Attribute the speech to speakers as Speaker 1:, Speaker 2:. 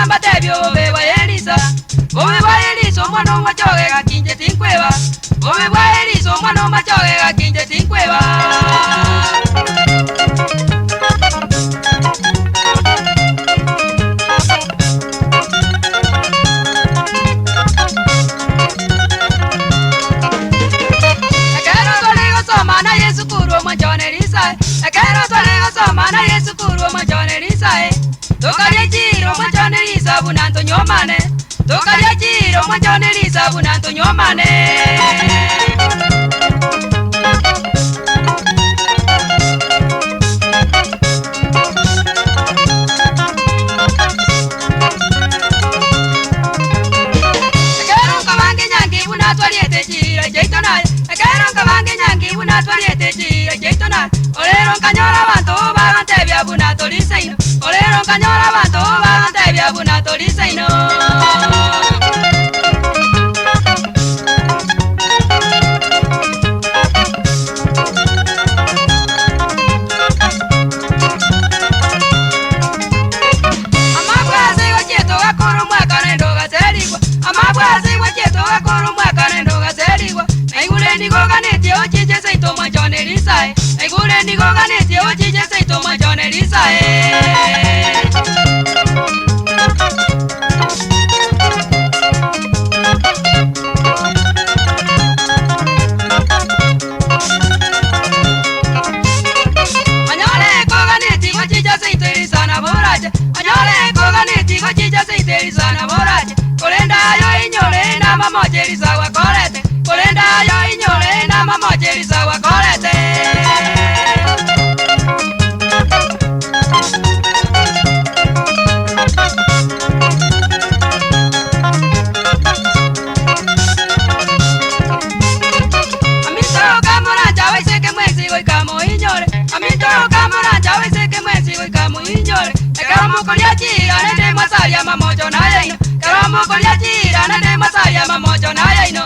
Speaker 1: gamba tebyo beba Elisa. Bobe bwa Elisa omwana omachoge gakinje tinkweba. Bobe bwa Elisa omwana omachoge gakinje tinkweba. Mana Yesu kuru machone Elisa. Ekero tole mana Yesu kuru machone Elisa. Tokalia jiro machone Elisa bunanto nyomane. Tokalia jiro machone Elisa bunanto nyomane. Olero kanyora bantu bagante bya bunatoli seino. Olero kanyora bantu bagante bya bunatoli seino. Amabwazi wacheto gakoro mwaka nendo gaserigwa. Amabwazi wacheto gakoro mwaka nendo gaserigwa. Naigure ndigoganete ochije seito machone Elisa. Naigure ndigoganete ochije seito machone Elisa. Anyole goganete ochije seito Elisa na boraje. Anyole goganete ochije seito Elisa na boraje. Kolenda yo inyole na mama Elisa wakorete. Kolenda yo inyole na mama Elisa wakorete. Amito kamora chawe seke mwezi go ikamo inyole. Amito kamora chawe seke mwezi go ikamo inyole. Ekamo kolia chira nende masaria mamojo na yaino. Ekamo kolia chira nende masaria mamojo na yaino.